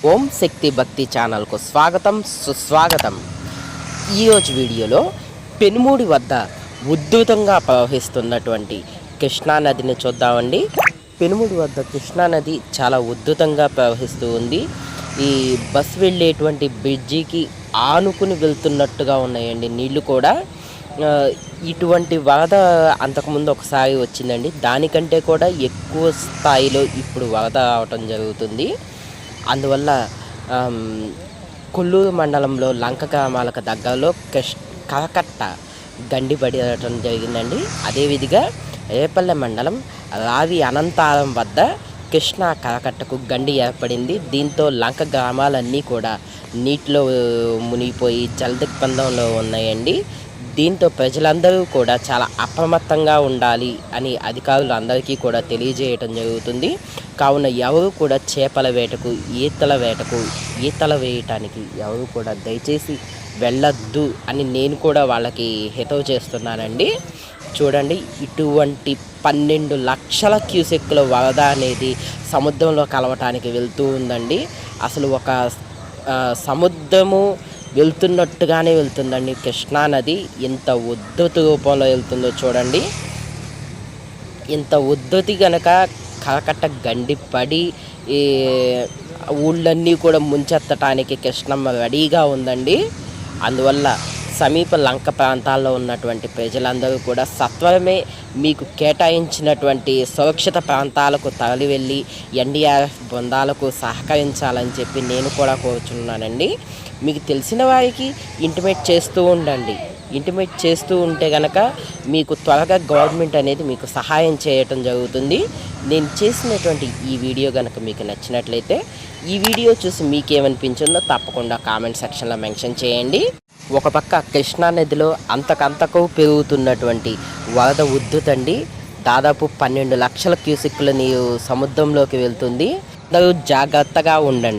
ఓం శక్తి భక్తి ఛానల్కు స్వాగతం సుస్వాగతం. ఈరోజు వీడియోలో పెనుమూడి వద్ద ఉధృతంగా ప్రవహిస్తున్నటువంటి కృష్ణానదిని చూద్దామండి. పెనుమూడి వద్ద కృష్ణానది చాలా ఉధృతంగా ప్రవహిస్తూ ఉంది. ఈ బస్ వెళ్ళేటువంటి బ్రిడ్జికి ఆనుకుని వెళ్తున్నట్టుగా ఉన్నాయండి నీళ్లు కూడా. ఇటువంటి వరద అంతకుముందు ఒకసారి వచ్చిందండి, దానికంటే కూడా ఎక్కువ స్థాయిలో ఇప్పుడు వరద రావటం జరుగుతుంది. అందువల్ల కొల్లూరు మండలంలో లంక గ్రామాలకు దగ్గరలో కరకట్ట గండి పడటం జరిగిందండి. అదేవిధంగా రేపల్లె మండలం రావి అనంతారం వద్ద కృష్ణా కరకట్టకు గండి ఏర్పడింది. దీంతో లంక గ్రామాలన్నీ కూడా నీటిలో మునిగిపోయి జలదిగ్బంధంలో ఉన్నాయండి. దీంతో ప్రజలందరూ కూడా చాలా అప్రమత్తంగా ఉండాలి అని అధికారులు అందరికీ కూడా తెలియజేయటం జరుగుతుంది. కావున ఎవరు కూడా చేపల వేటకు ఈతల వేయటానికి ఎవరు కూడా దయచేసి వెళ్ళొద్దు అని నేను కూడా వాళ్ళకి హితవు చేస్తున్నానండి. చూడండి, ఇటువంటి 12 లక్షల క్యూసెక్కుల వరద అనేది సముద్రంలో కలవటానికి వెళ్తూ ఉందండి. అసలు ఒక సముద్రము వెళ్తున్నట్టుగానే వెళ్తుందండి కృష్ణానది. ఎంత ఉద్ధృతి రూపంలో వెళ్తుందో చూడండి. ఇంత ఉద్ధృతి కనుక కరకట్ట గండి పడి ఈ ఊళ్ళన్నీ కూడా ముంచెత్తటానికి కృష్ణమ్మ రెడీగా ఉందండి. అందువల్ల సమీప లంక ప్రాంతాల్లో ఉన్నటువంటి ప్రజలందరూ కూడా సత్వరమే మీకు కేటాయించినటువంటి సురక్షిత ప్రాంతాలకు తరలి వెళ్ళి ఎన్డీఆర్ఎఫ్ బృందాలకు సహకరించాలని చెప్పి నేను కూడా కోరుచున్నానండి. మీకు తెలిసిన వారికి ఇంటిమేట్ చేస్తూ ఉండండి. ఇంటిమేట్ చేస్తూ ఉంటే కనుక మీకు త్వరగా గవర్నమెంట్ అనేది మీకు సహాయం చేయటం జరుగుతుంది. నేను చేసినటువంటి ఈ వీడియో కనుక మీకు నచ్చినట్లయితే ఈ వీడియో చూసి మీకేమనిపించిందో తప్పకుండా కామెంట్ సెక్షన్లో మెన్షన్ చేయండి. ఒక పక్క కృష్ణానదిలో అంతకంతకు పెరుగుతున్నటువంటి వరద ఉద్ధృతండి. దాదాపు 12 లక్షల క్యూసెక్కుల నీరు సముద్రంలోకి వెళ్తుంది. అందరూ జాగ్రత్తగా ఉండండి.